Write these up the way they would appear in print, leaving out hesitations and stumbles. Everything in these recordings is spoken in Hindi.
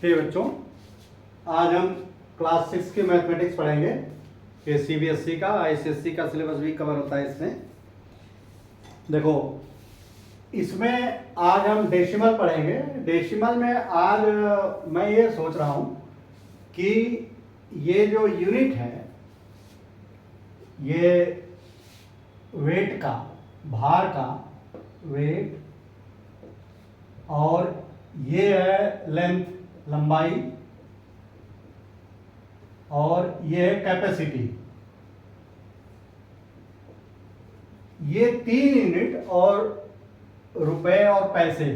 ठीक है बच्चों, आज हम क्लास 6 की मैथमेटिक्स पढ़ेंगे। ये सीबीएसई का आईसीएसई का सिलेबस भी कवर होता है इसमें। देखो, इसमें आज हम डेसिमल पढ़ेंगे। डेसिमल में आज मैं ये सोच रहा हूँ कि ये जो यूनिट है, ये वेट का, भार का वेट, और ये है लेंथ, लंबाई, और ये है कैपेसिटी। ये 3 यूनिट और रुपए और पैसे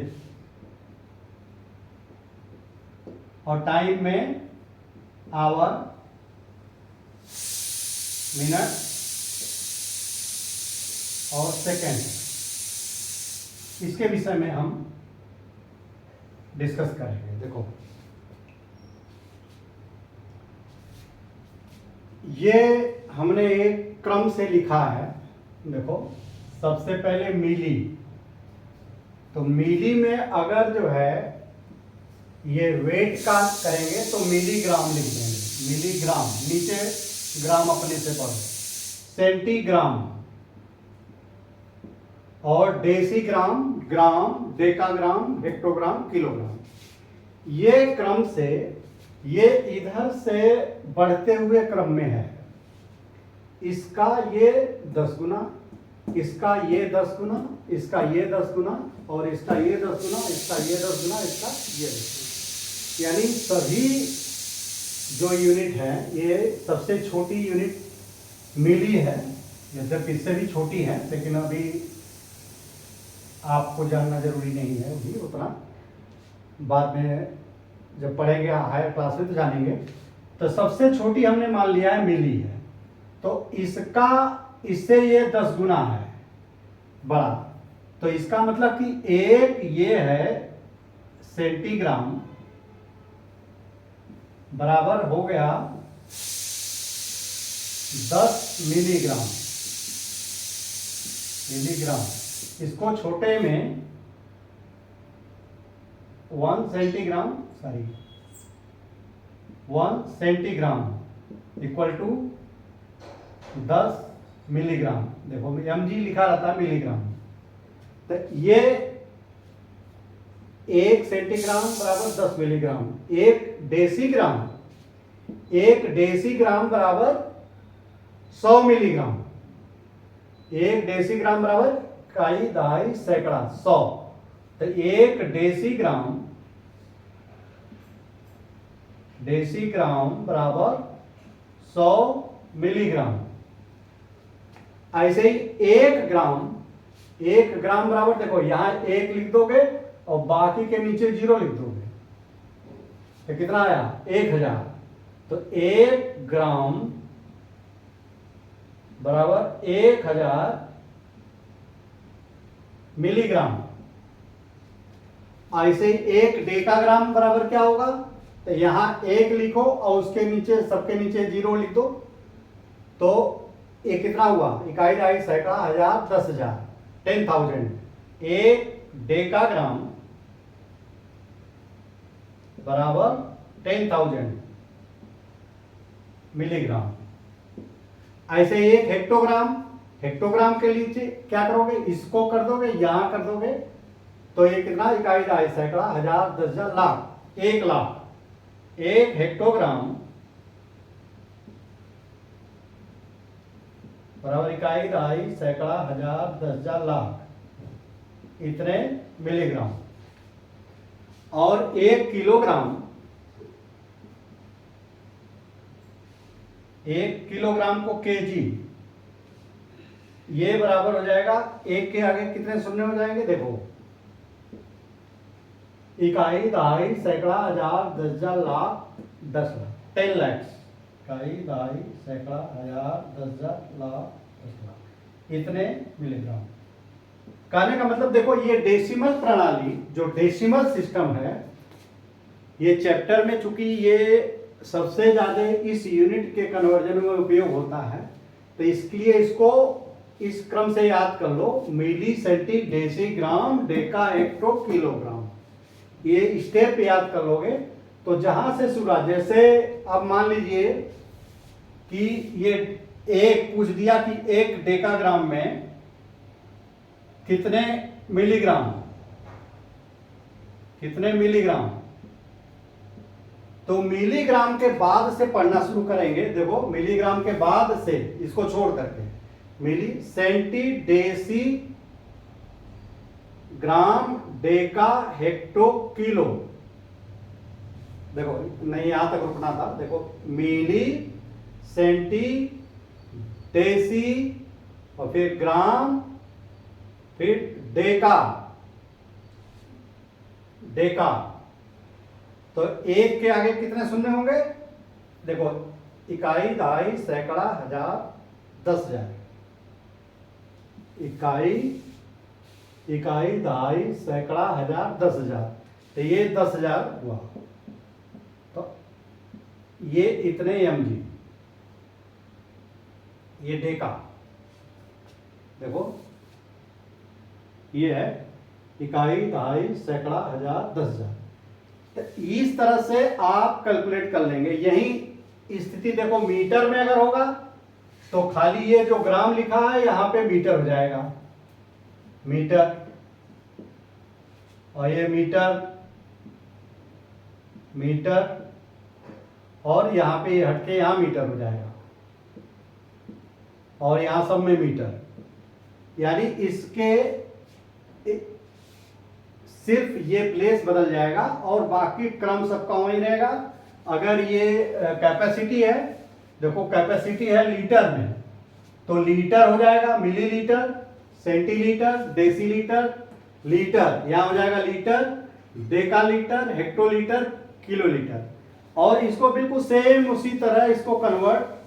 और टाइम में आवर, मिनट और सेकेंड, इसके विषय में हम डिस्कस करेंगे। देखो, ये हमने एक क्रम से लिखा है। देखो, सबसे पहले मिली, तो मिली में अगर जो है ये वेट का करेंगे तो मिलीग्राम लिख देंगे। मिलीग्राम, नीचे ग्राम अपने से पढ़ो। सेंटीग्राम और डेसीग्राम, ग्राम, डेकाग्राम, हेक्टोग्राम, किलोग्राम। ये क्रम से, ये इधर से बढ़ते हुए क्रम में है। इसका ये 10 गुना, इसका ये 10 गुना, इसका ये 10 गुना, और इसका ये 10 गुना, इसका ये 10 गुना, इसका ये 10 गुना। यानी सभी जो यूनिट है, ये सबसे छोटी यूनिट मिली है। यद्यपि इससे भी छोटी है, लेकिन अभी आपको जानना जरूरी नहीं है अभी उतना, बाद में जब पढ़ेंगे हायर क्लास में तो जानेंगे। तो सबसे छोटी हमने मान लिया है मिली है, तो इसका, इससे ये 10 गुना है बड़ा। तो इसका मतलब कि एक ये है सेंटीग्राम बराबर हो गया 10 मिलीग्राम। मिलीग्राम, इसको छोटे में 1 centigram, sorry 1 centigram equal to 10 milligram. देखो, mg लिखा रहता है मिलीग्राम। तो ये 1 सेंटीग्राम बराबर 10 मिलीग्राम। 1 डेसीग्राम बराबर 100 मिलीग्राम। 1 डेसीग्राम बराबर इकाई, दहाई, सैकड़ा, 100। तो 1 डेसीग्राम बराबर 100 मिलीग्राम। ऐसे ही 1 ग्राम बराबर, देखो यहां 1 लिख दोगे और बाकी के नीचे 0 लिख दोगे, तो कितना आया? 1000। तो 1 ग्राम बराबर 1000 मिलीग्राम। ऐसे ही 1 डेकाग्राम बराबर क्या होगा? तो यहां 1 लिखो और उसके नीचे, सबके नीचे 0 लिख दो, तो ये कितना हुआ? इकाई, दहाई, सैकड़ा, हजार, 10,000, 10,000। 1 डेकाग्राम बराबर 10,000 मिलीग्राम। ऐसे 1 हेक्टोग्राम के नीचे क्या करोगे? इसको कर दोगे, यहां कर दोगे, तो ये कितना? इकाई, दहाई, सैकड़ा, हजार, 10,000, लाख, 1 लाख। 1 हेक्टोग्राम बराबर इकाई, दहाई, सैकड़ा, हजार, 10,000, लाख, इतने मिलीग्राम। और 1 किलोग्राम को केजी, ये बराबर हो जाएगा, 1 के आगे कितने शून्य हो जाएंगे? देखो, इकाई, दहाई, सैकड़ा, हजार, 10,000, लाख, 10 लाख, 10 लाख। इकाई, दहाई, सैकड़ा, हजार, 10,000, लाख, 10 लाख, इतने मिलीग्राम। कहने का मतलब, देखो, ये डेसिमल प्रणाली, जो डेसिमल सिस्टम है, ये चैप्टर में चूंकि ये सबसे ज्यादा इस यूनिट के कन्वर्जन में उपयोग होता है, तो इसके लिए इसको इस क्रम से याद कर लो। Milli, centi, decigram, deca, hecto, kilogram, ये स्टेप याद कर लोगे तो जहां से शुरुआत, जैसे अब मान लीजिए कि ये एक पूछ दिया कि 1 डेकाग्राम में कितने मिलीग्राम, कितने मिलीग्राम। तो मिलीग्राम के बाद से पढ़ना शुरू करेंगे। देखो मिलीग्राम के बाद से, इसको छोड़ करके मिली, सेंटी, डेसी, ग्राम, डेका, हेक्टो, किलो। देखो नहीं, यहां तक रुकना था। देखो मिली, सेंटी, डेसी, और फिर ग्राम, फिर डेका, डेका। तो एक के आगे कितने शून्य होंगे? देखो इकाई, दहाई, सैकड़ा, हजार, 10,000। इकाई, दहाई, सैकड़ा, हजार, 10,000। तो ये 10,000 हुआ। तो ये इतने mg, ये डेका। देखो ये है इकाई, दहाई, सैकड़ा, हजार, 10,000। तो इस तरह से आप कैलकुलेट कर लेंगे। यही स्थिति देखो मीटर में अगर होगा तो खाली ये जो ग्राम लिखा है यहां पे मीटर हो जाएगा, मीटर। और ये मीटर, मीटर, और यहां पे हटके यहां मीटर हो जाएगा, और यहां सब में मीटर। यानी इसके सिर्फ ये प्लेस बदल जाएगा और बाकी क्रम सबका वही रहेगा। अगर ये कैपेसिटी है, देखो कैपेसिटी है लीटर में, तो लीटर हो जाएगा मिलीलीटर, सेंटीलीटर, डेसीलीटर, लीटर, यहां हो जाएगा लीटर, डेकालीटर, हेक्टोलीटर, किलोलीटर। और इसको बिल्कुल सेम उसी तरह इसको कन्वर्ट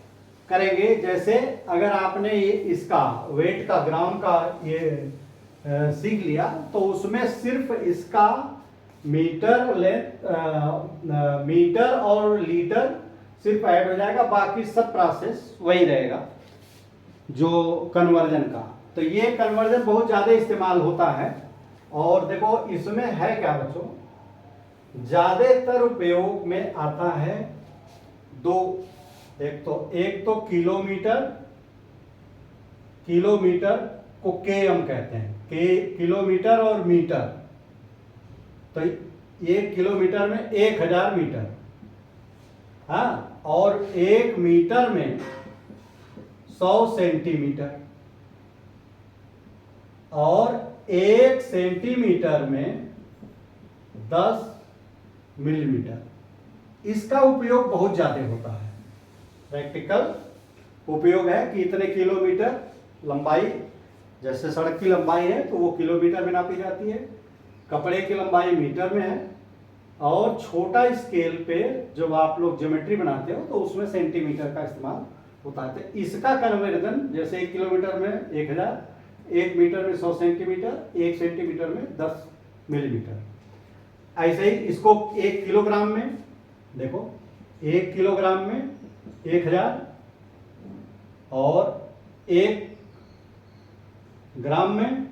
करेंगे जैसे अगर आपने ये इसका वेट का, ग्राम का ये सीख लिया, तो उसमें सिर्फ इसका मीटर, मीटर और लीटर सिर्फ ऐड हो जाएगा, बाकी सब प्रोसेस वही रहेगा जो कन्वर्जन का। तो ये कन्वर्जन बहुत ज़्यादा इस्तेमाल होता है। और देखो इसमें है क्या बच्चों, ज़्यादातर उपयोग में आता है दो। एक तो किलोमीटर, किलोमीटर को केएम कहते हैं, किलोमीटर और मीटर। तो 1 किलोमीटर में 1000 मीटर, हाँ, और 1 मीटर में 100 सेंटीमीटर, और 1 सेंटीमीटर में 10 मिलीमीटर। इसका उपयोग बहुत ज्यादा होता है। प्रैक्टिकल उपयोग है कि इतने किलोमीटर लंबाई, जैसे सड़क की लंबाई है तो वो किलोमीटर में नापी जाती है, कपड़े की लंबाई मीटर में है, और छोटा स्केल पे जब आप लोग ज्योमेट्री बनाते हो तो उसमें सेंटीमीटर का इस्तेमाल होता है। तो इसका कन्वर्जन जैसे 1 किलोमीटर में 1000, 1 मीटर में 100 सेंटीमीटर, 1 सेंटीमीटर में 10 मिलीमीटर। ऐसे ही इसको 1 किलोग्राम में, देखो 1 किलोग्राम में 1000, और 1 ग्राम में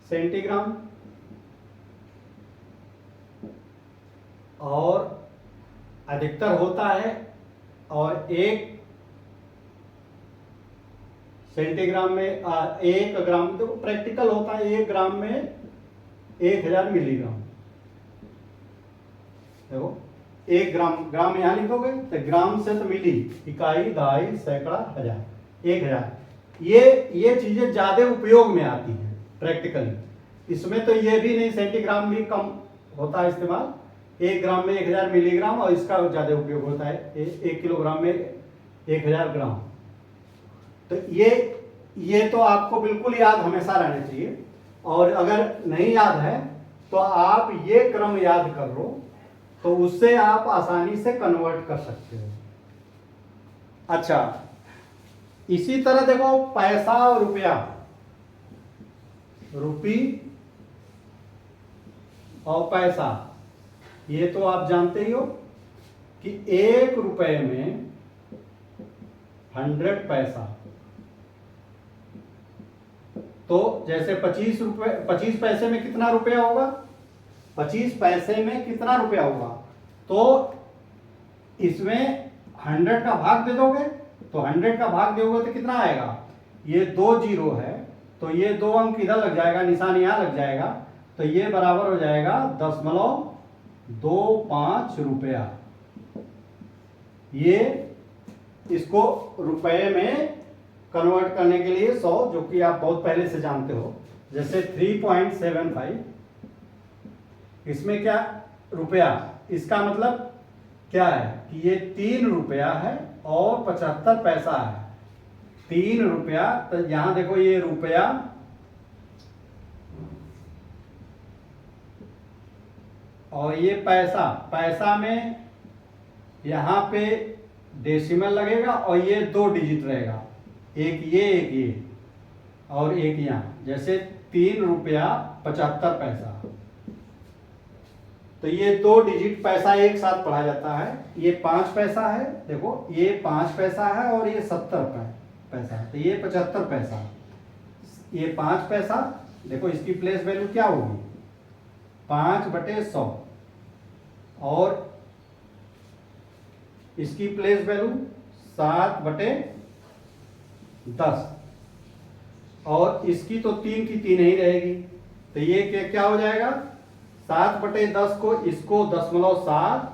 सेंटीग्राम, और अधिकतर होता है, और 1 सेंटीग्राम में 1 ग्राम, देखो प्रैक्टिकल होता है 1 ग्राम में 1000 मिलीग्राम। देखो 1 ग्राम, ग्राम यहां लिखोगे तो ग्राम से तो मिली, इकाई, दहाई, सैकड़ा, हजार, 1000। ये चीजें ज्यादा उपयोग में आती हैं प्रैक्टिकली। इसमें तो ये भी नहीं, सेंटीग्राम भी कम होता है इस्तेमाल। 1 ग्राम में 1000 मिलीग्राम, और इसका ज्यादा उपयोग होता है 1 किलोग्राम में 1000 ग्राम। तो ये तो आपको बिल्कुल याद हमेशा रहना चाहिए। और अगर नहीं याद है तो आप ये क्रम याद कर लो, तो उससे आप आसानी से कन्वर्ट कर सकते हो। अच्छा, इसी तरह देखो पैसा और रुपया, रुपी और पैसा, ये तो आप जानते ही हो कि 1 रुपए में 100 पैसा। तो जैसे 25 पैसे में कितना रुपया होगा, 25 पैसे में कितना रुपया होगा, तो इसमें 100 का भाग दे दोगे, तो 100 का भाग दोगे तो कितना आएगा, ये 2 जीरो है तो ये 2 अंक इधर लग जाएगा, निशान यहाँ लग जाएगा, तो ये बराबर हो जाएगा 0.25 रुपया। ये इसको रुपए में कन्वर्ट करने के लिए 100, जो कि आप बहुत पहले से जानते हो, जैसे 3.75, इसमें क्या रुपया, इसका मतलब क्या है कि ये 3 रुपया है और 75 पैसा है। 3 रुपया, तो यहां देखो ये रुपया और ये पैसा, पैसा में यहां पे डेसिमल लगेगा और ये 2 डिजिट रहेगा, एक ये और एक यहाँ, जैसे 3 रुपया 75 पैसा, तो ये 2 डिजिट पैसा एक साथ पढ़ा जाता है। ये 5 पैसा है, देखो ये 5 पैसा है और ये 70 पैसा है, तो ये 75 पैसा, ये 5 पैसा, देखो इसकी प्लेस वैल्यू क्या होगी, 5/100, और इसकी प्लेस वैल्यू 7/10, और इसकी तो 3 की 3 ही रहेगी, तो ये क्या हो जाएगा, 7/10 को इसको 0.7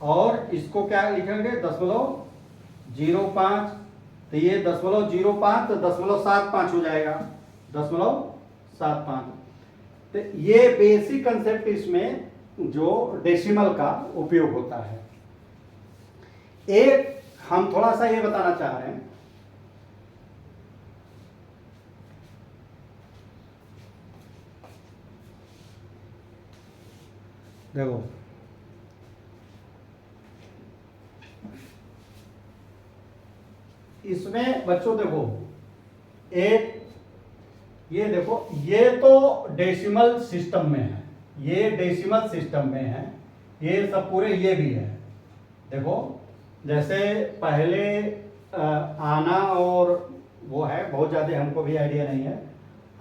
और इसको क्या लिखेंगे 0.05, तो ये 0.05 तो 0.75 हो जाएगा, 0.75। तो ये बेसिक कंसेप्ट इसमें जो डेसिमल का उपयोग होता है। एक हम थोड़ा सा ये बताना चाह रहे हैं, देखो इसमें बच्चों देखो एक, ये देखो ये तो डेसिमल सिस्टम में है, ये डेसिमल सिस्टम में है, ये सब पूरे ये भी है। देखो जैसे पहले आना और वो है, बहुत ज़्यादा हमको भी आइडिया नहीं है,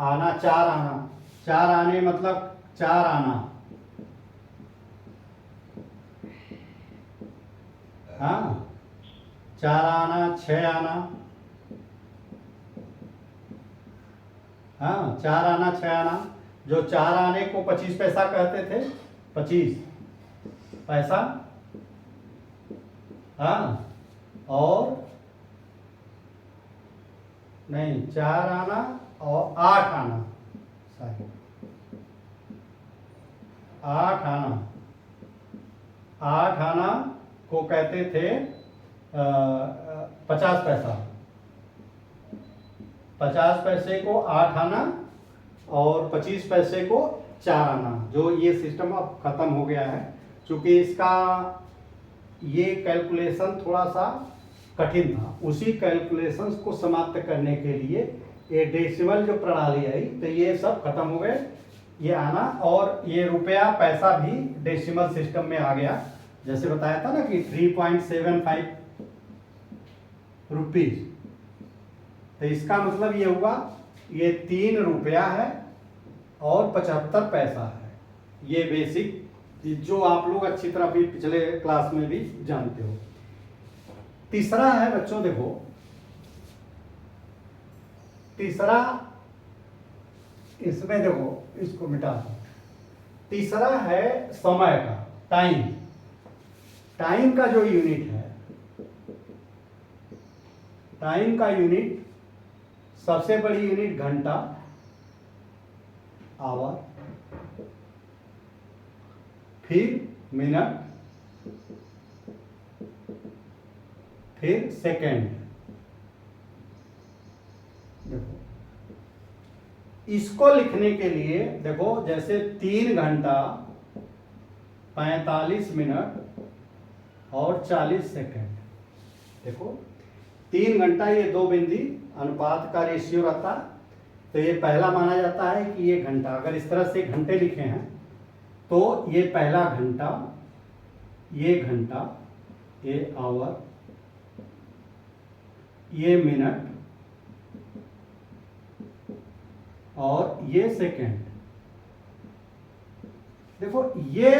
आना 4 आना, 4 आने मतलब 4 आना, हाँ 4 आना, 6 आना, हाँ 4 आना 6 आना, जो 4 आने को 25 पैसा कहते थे, 25 पैसा, हाँ, और नहीं 4 आना और 8 आना, सॉरी 8 आना, 8 आना को कहते थे 50 पैसा, 50 पैसे को 8 आना और 25 पैसे को 4 आना, जो ये सिस्टम अब खत्म हो गया है, क्योंकि इसका ये कैलकुलेशन थोड़ा सा कठिन था, उसी कैलकुलेशंस को समाप्त करने के लिए ये डेसिमल जो प्रणाली आई, तो ये सब खत्म हो गए, ये आना, और ये रुपया पैसा भी डेसिमल सिस्टम में आ गया, जैसे बताया था ना कि 3.75 रुपीज, तो इसका मतलब ये हुआ ये 3 रुपया है और 75 पैसा है, ये बेसिक जो आप लोग अच्छी तरह भी पिछले क्लास में भी जानते हो। तीसरा है बच्चों, देखो तीसरा, इसमें देखो इसको मिटा दो, तीसरा है समय का, टाइम, टाइम का जो यूनिट है, टाइम का यूनिट सबसे बड़ी यूनिट घंटा, आवर, फिर मिनट, फिर सेकेंड। देखो इसको लिखने के लिए देखो जैसे 3 घंटा 45 मिनट और 40 सेकेंड, देखो 3 घंटा ये 2 बिंदी अनुपात का रेशियो रहता, तो ये पहला माना जाता है कि ये घंटा, अगर इस तरह से घंटे लिखे हैं तो ये पहला घंटा, ये घंटा, ये आवर, ये मिनट, ये सेकेंड। देखो ये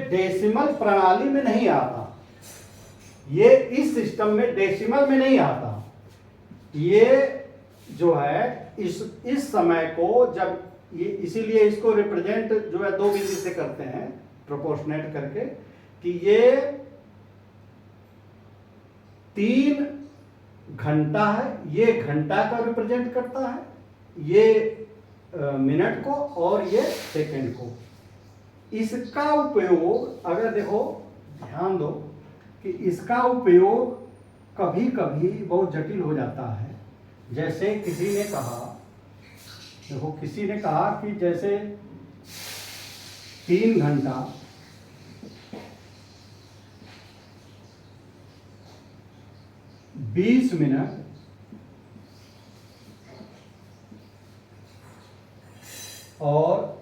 डेसिमल प्रणाली में नहीं आता, ये इस सिस्टम में डेसिमल में नहीं आता। ये जो है इस समय को जब ये, इसीलिए इसको रिप्रेजेंट जो है 2 विधि से करते हैं प्रोपोर्शनेट करके, कि ये 3 घंटा है, ये घंटा का रिप्रेजेंट करता है, ये मिनट को और ये सेकंड को। इसका उपयोग अगर देखो ध्यान दो कि इसका उपयोग कभी कभी बहुत जटिल हो जाता है। जैसे किसी ने कहा, देखो किसी ने कहा कि जैसे 3 घंटा 20 मिनट और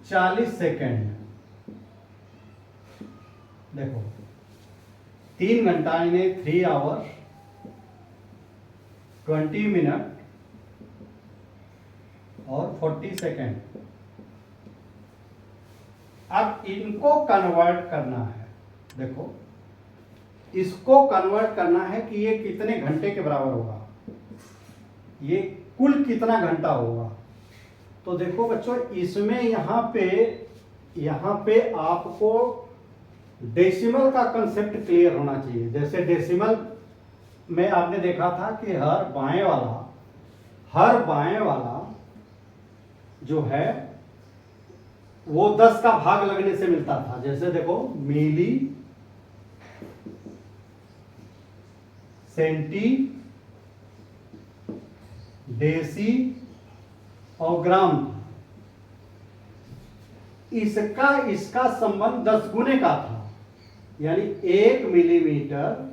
40 सेकेंड। देखो 3 घंटा यानी 3 आवर 20 मिनट और 40 सेकेंड। अब इनको कन्वर्ट करना है। देखो इसको कन्वर्ट करना है कि ये कितने घंटे के बराबर होगा, ये कुल कितना घंटा होगा। तो देखो बच्चों इसमें यहाँ पे आपको डेसिमल का कंसेप्ट क्लियर होना चाहिए। जैसे डेसिमल में आपने देखा था कि हर बाएं वाला जो है वो 10 का भाग लगने से मिलता था। जैसे देखो मिली, सेंटी, डेसी और ग्राम। इसका संबंध 10 गुने का था, यानी 1 मिलीमीटर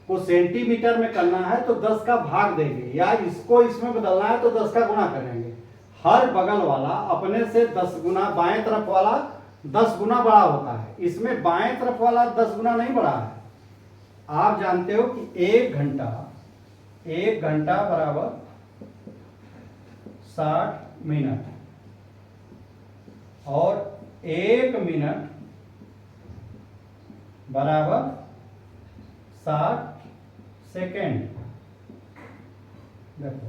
को सेंटीमीटर में करना है तो 10 का भाग देंगे, या इसको इसमें बदलना है तो 10 का गुना करेंगे। हर बगल वाला अपने से 10 गुना, बाएं तरफ वाला 10 गुना बड़ा होता है, इसमें बाएं तरफ वाला 10 गुना नहीं बड़ा है। आप जानते हो कि 1 घंटा बराबर 60 मिनट और 1 मिनट बराबर 60 सेकेंड। देखो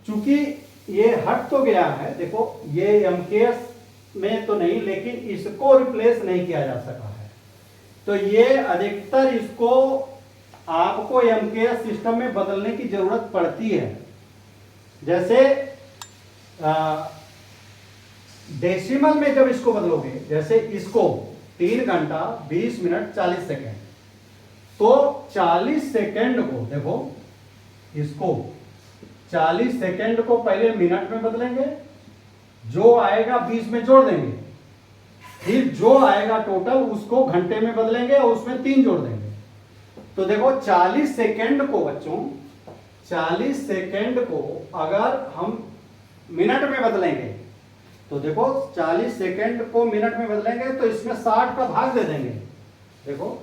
चूंकि ये हट तो गया है, देखो ये एमकेएस में तो नहीं, लेकिन इसको रिप्लेस नहीं किया जा सका है, तो ये अधिकतर इसको आपको एमकेएस सिस्टम में बदलने की जरूरत पड़ती है। जैसे डेसिमल में जब इसको बदलोगे, जैसे इसको 3 घंटा 20 मिनट 40 सेकेंड, तो 40 सेकेंड को देखो, इसको 40 सेकेंड को पहले मिनट में बदलेंगे, जो आएगा 20 में जोड़ देंगे, फिर जो आएगा टोटल उसको घंटे में बदलेंगे और उसमें 3 जोड़ देंगे। तो देखो 40 सेकेंड को बच्चों, 40 सेकेंड को अगर हम मिनट में बदलेंगे तो देखो 40 सेकेंड को मिनट में बदलेंगे तो इसमें 60 का भाग दे देंगे। देखो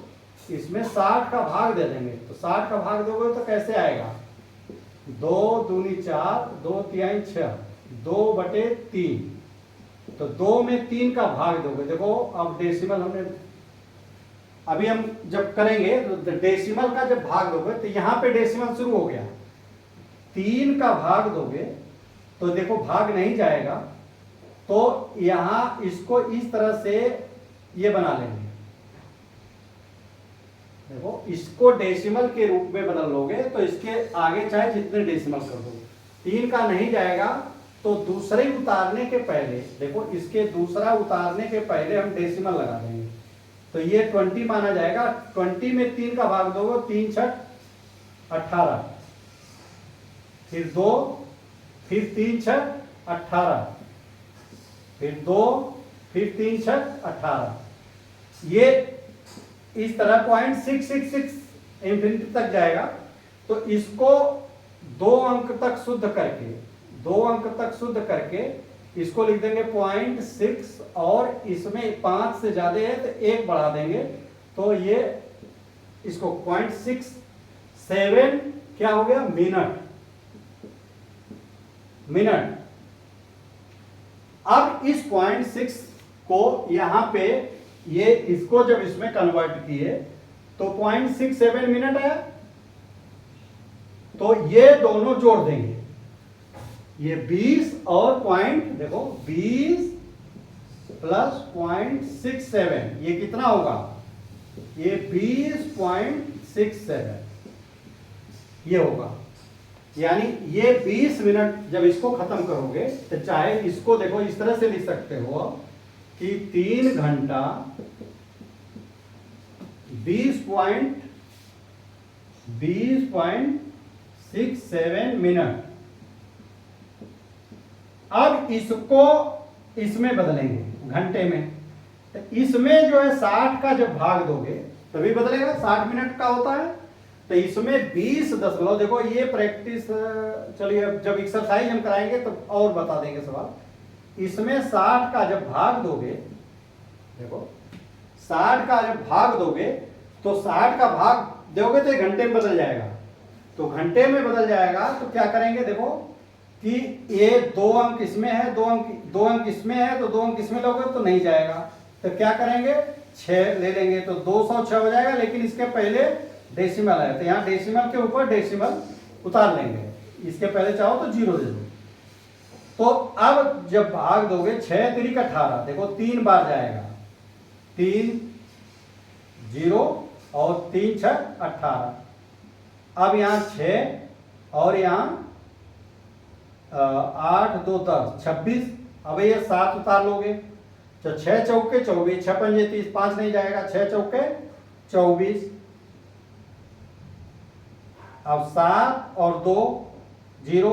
इसमें 60 का भाग दे देंगे, तो 60 का भाग दोगे तो कैसे आएगा, 2 दूनी 4, 2 तिहाई 6, 2/3, तो 2 में 3 का भाग दोगे। देखो अब डेसिमल हमने अभी हम जब करेंगे तो डेसिमल का जब भाग दोगे तो यहां पे डेसिमल शुरू हो गया, 3 का भाग दोगे तो देखो भाग नहीं जाएगा, तो यहां इसको इस तरह से ये बना लेंगे। देखो इसको डेसिमल के रूप में बदल लोगे तो इसके आगे चाहे जितने डेसिमल कर दो, 3 का नहीं जाएगा तो दूसरे उतारने के पहले, देखो इसके दूसरा उतारने के पहले हम डेसिमल लगा देंगे, तो ये 20 माना जाएगा। 20 में 3 का भाग दोगे, 3 6 18, फिर 2, फिर 3 6 18, फिर 2, फिर 3 6 18। ये इस तरह 0.666 इंफिनिटी तक जाएगा। तो इसको 2 अंक तक शुद्ध करके इसको लिख देंगे 0.6, और इसमें 5 से ज्यादा है तो 1 बढ़ा देंगे, तो ये इसको 0.67 क्या हो गया मिनट। अब इस 0.6 को यहां पे ये इसको जब इसमें कन्वर्ट किए तो 0.67 मिनट है। तो ये दोनों जोड़ देंगे, ये 20 और देखो 20 प्लस 0.67 ये कितना होगा, ये 20.67 ये होगा। यानी ये 20 मिनट जब इसको खत्म करोगे तो चाहे इसको देखो इस तरह से लिख सकते हो कि 3 घंटा 20.67 मिनट। अब इसको इसमें बदलेंगे घंटे में, तो इसमें जो है 60 का जब भाग दोगे तभी बदलेगा, 60 मिनट का होता है। तो इसमें 20 देखो ये प्रैक्टिस, चलिए जब एक्सरसाइज हम कराएंगे तो और बता देंगे सवाल। इसमें 60 का जब भाग दोगे, देखो 60 का जब भाग दोगे तो 60 का भाग दोगे तो घंटे में बदल जाएगा। तो घंटे में बदल जाएगा तो क्या करेंगे, देखो कि ये 2 अंक इसमें है, 2 अंक इसमें है, तो 2 अंक इसमें लोगे तो नहीं जाएगा। तो क्या करेंगे, 6 ले लेंगे तो 206 हो जाएगा। लेकिन इसके पहले डेसिमल है तो यहाँ डेसिमल के ऊपर डेसिमल उतार लेंगे, इसके पहले चाहो तो 0 दे दो। तो अब जब भाग दोगे 6 3 18, देखो 3 बार जाएगा, 3 0 और 3 6 18। अब यहाँ 6 और यहाँ 8 2 10 26। अब ये 7 उतार लोगे तो 6 चौके 24, 6 पंजे 30, 5 नहीं जाएगा, 6 चौके 24। अब 7 और 2 0,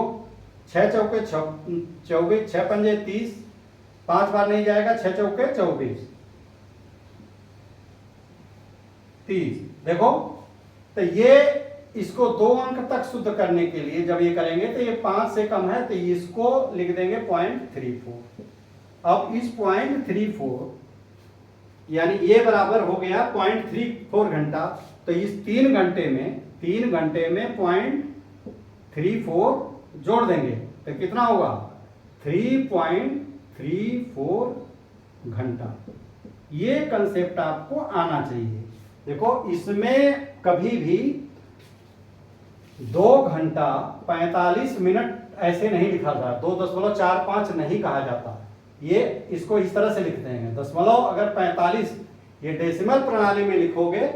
6 चौके 24, 6 पंजे 30, 5 बार नहीं जाएगा, 6 चौके 24 30। देखो तो ये इसको 2 अंक तक शुद्ध करने के लिए जब ये करेंगे तो ये 5 से कम है तो इसको लिख देंगे 0.34। अब इस 0.34 यानी ये बराबर हो गया 0.34 घंटा। तो इस 3 घंटे में 0.34 जोड़ देंगे तो कितना होगा, 3.34 घंटा। ये कंसेप्ट आपको आना चाहिए। देखो इसमें कभी भी 2 घंटा 45 मिनट ऐसे नहीं लिखा जाता, 2.45 नहीं कहा जाता। ये इसको इस तरह से लिखते हैं, दशमलव अगर 45 ये डेसिमल प्रणाली में लिखोगे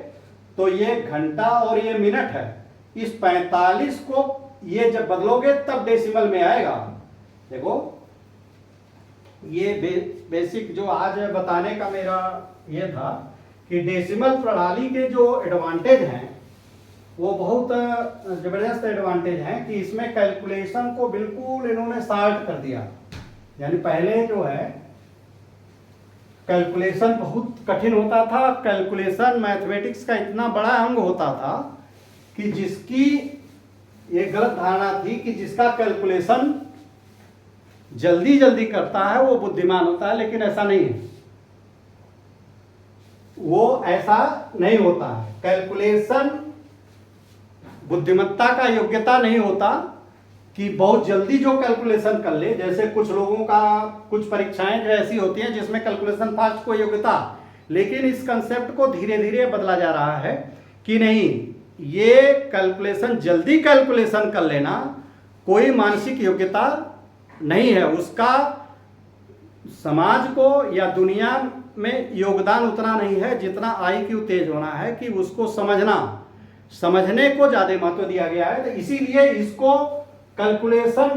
तो ये घंटा और ये मिनट है। इस 45 को ये जब बदलोगे तब डेसिमल में आएगा। देखो ये बेसिक जो आज बताने का मेरा ये था कि डेसिमल प्रणाली के जो एडवांटेज हैं वो बहुत जबरदस्त एडवांटेज हैं कि इसमें कैलकुलेशन को बिल्कुल इन्होंने शार्ट कर दिया। यानी पहले जो है कैलकुलेशन बहुत कठिन होता था, कैलकुलेशन मैथमेटिक्स का इतना बड़ा अंग होता था कि जिसकी ये गलत धारणा थी कि जिसका कैलकुलेशन जल्दी जल्दी करता है वो बुद्धिमान होता है, लेकिन ऐसा नहीं है, वो ऐसा नहीं होता है। कैलकुलेशन बुद्धिमत्ता का योग्यता नहीं होता कि बहुत जल्दी जो कैलकुलेशन कर ले। जैसे कुछ लोगों का कुछ परीक्षाएं जो ऐसी होती हैं जिसमें कैलकुलेशन फास्ट को योग्यता, लेकिन इस कंसेप्ट को धीरे धीरे बदला जा रहा है कि नहीं, ये कैलकुलेशन जल्दी कैलकुलेशन कर लेना कोई मानसिक योग्यता नहीं है, उसका समाज को या दुनिया में योगदान उतना नहीं है जितना IQ तेज होना है कि उसको समझने को ज्यादा महत्व दिया गया है। तो इसीलिए इसको कैलकुलेशन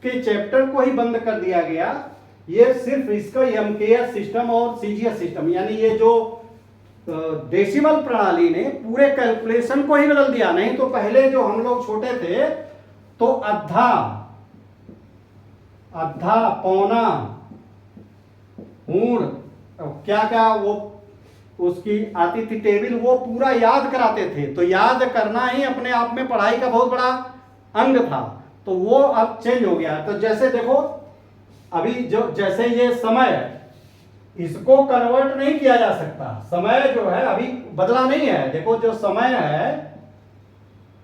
के चैप्टर को ही बंद कर दिया गया। ये सिर्फ इसका MKS सिस्टम और CGS सिस्टम, यानी ये जो डेसिमल प्रणाली ने पूरे कैलकुलेशन को ही बदल दिया। नहीं तो पहले जो हम लोग छोटे थे तो आधा पौना पूर्ण क्या क्या वो उसकी आती थी टेबल, वो पूरा याद कराते थे। तो याद करना ही अपने आप में पढ़ाई का बहुत बड़ा अंग था, तो वो अब चेंज हो गया। तो जैसे देखो अभी जो जैसे ये समय है, इसको कन्वर्ट नहीं किया जा सकता। समय जो है अभी बदला नहीं है। देखो जो समय है,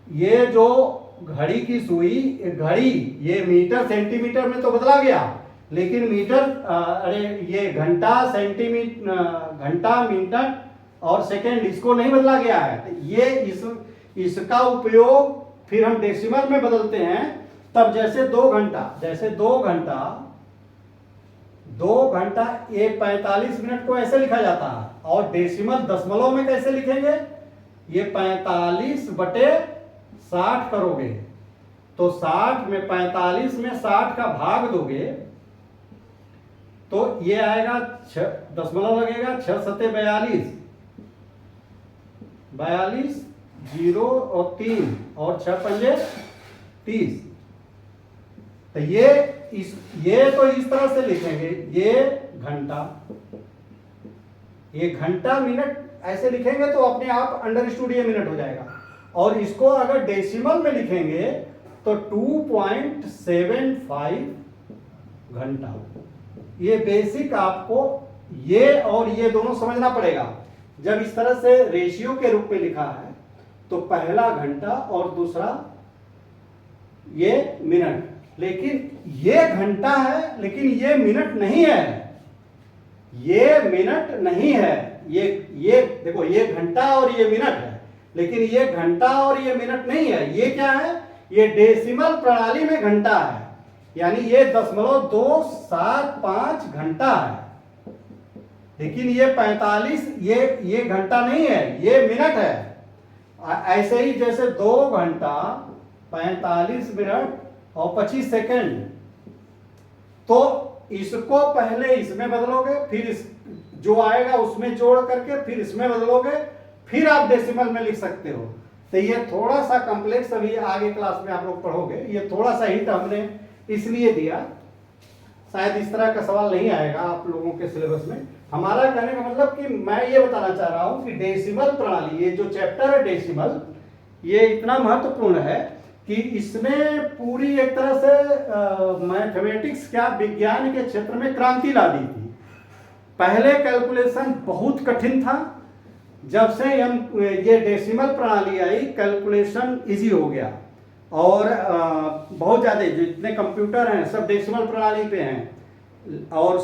ये जो घड़ी की सुई, घड़ी ये मीटर सेंटीमीटर में तो बदला गया, लेकिन मीटर अरे ये घंटा सेंटीमीटर, घंटा मिनट और सेकेंड, इसको नहीं बदला गया है। तो ये इसका उपयोग फिर हम डेसिमल में बदलते हैं। तब जैसे 2 घंटा, जैसे 2 घंटा ये 45 मिनट को ऐसे लिखा जाता है। और डेसिमल दशमलव में कैसे लिखेंगे? ये 45/60 करोगे तो 60 में 45 में 60 का भाग दोगे तो ये आएगा, दशमलव लगेगा, 6 सत्ते 42, 42 0 और 3 और 6 पंजे 30। तो ये तो इस तरह से लिखेंगे, ये घंटा मिनट ऐसे लिखेंगे तो अपने आप अंडरस्टूड ये मिनट हो जाएगा। और इसको अगर डेसिमल में लिखेंगे तो 2.75 घंटा। ये बेसिक आपको ये और ये दोनों समझना पड़ेगा। जब इस तरह से रेशियो के रूप में लिखा है तो पहला घंटा और दूसरा ये मिनट, लेकिन ये घंटा है लेकिन ये मिनट नहीं है, ये मिनट नहीं है। ये देखो, ये घंटा और ये मिनट है, लेकिन ये घंटा और ये मिनट नहीं है। ये क्या है? ये डेसिमल प्रणाली में घंटा है, यानी ये 0.275 घंटा है। लेकिन ये 45 ये घंटा नहीं है, ये मिनट है। ऐसे ही जैसे 2 घंटा 45 मिनट और 25 सेकंड, तो इसको पहले इसमें बदलोगे, फिर इस जो आएगा उसमें जोड़ करके फिर इसमें बदलोगे, फिर आप डेसिमल में लिख सकते हो। तो ये थोड़ा सा कॉम्प्लेक्स, अभी आगे क्लास में आप लोग पढ़ोगे। ये थोड़ा सा हिंट हमने इसलिए दिया, शायद इस तरह का सवाल नहीं आएगा आप लोगों के सिलेबस में। हमारा कहने का मतलब कि मैं ये बताना चाह रहा हूं कि डेसिमल प्रणाली, ये जो चैप्टर है डेसिमल, ये इतना महत्वपूर्ण है कि इसमें पूरी एक तरह से मैथमेटिक्स, क्या विज्ञान के क्षेत्र में क्रांति ला दी थी। पहले कैलकुलेशन बहुत कठिन था, जब से हम ये डेसिमल प्रणाली आई कैलकुलेशन इजी हो गया। और बहुत ज़्यादा जितने कंप्यूटर हैं सब डेसिमल प्रणाली पे हैं। और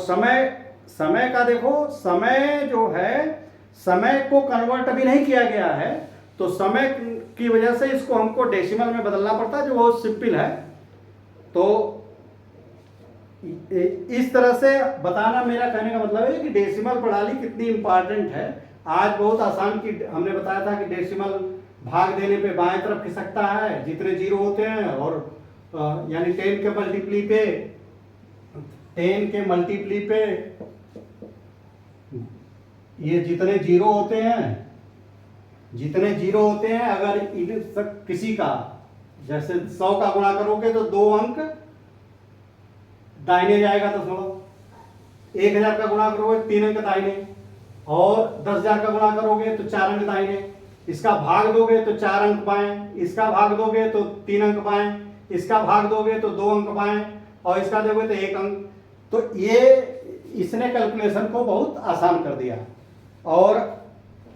समय का देखो, समय जो है, समय को कन्वर्ट अभी नहीं किया गया है, तो समय की वजह से इसको हमको डेसिमल में बदलना पड़ता है, जो बहुत सिंपल है। तो इस तरह से बताना मेरा कहने का मतलब है कि डेसिमल प्रणाली कितनी इंपॉर्टेंट है। आज बहुत आसान की हमने बताया था कि डेसिमल भाग देने पे बाएं तरफ खिसकता है, जितने जीरो होते हैं, और यानी 10 के मल्टीप्ली पे ये जितने जीरो होते हैं, अगर किसी का जैसे 100 का गुणा करोगे तो 2 अंक दाहिने जाएगा, दशमलव। 1000 का गुणा करोगे 3 अंक दाहिने, और 10,000 का गुणा करोगे तो 4 अंक दाहिने। इसका भाग दोगे तो 4 अंक बाएं, इसका भाग दोगे तो 3 अंक बाएं, इसका भाग दोगे तो 2 अंक बाएं, और इसका दोगे तो 1 अंक। तो ये इसने कैलकुलेशन को बहुत आसान कर दिया। और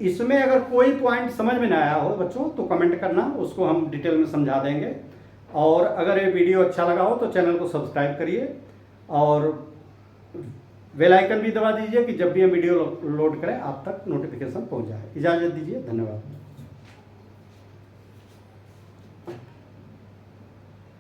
इसमें अगर कोई पॉइंट समझ में ना आया हो बच्चों तो कमेंट करना, उसको हम डिटेल में समझा देंगे। और अगर ये वीडियो अच्छा लगा हो तो चैनल को सब्सक्राइब करिए और बेल आइकन भी दबा दीजिए कि जब भी हम वीडियो लोड करें आप तक नोटिफिकेशन पहुंच जाए। इजाज़त दीजिए, धन्यवाद।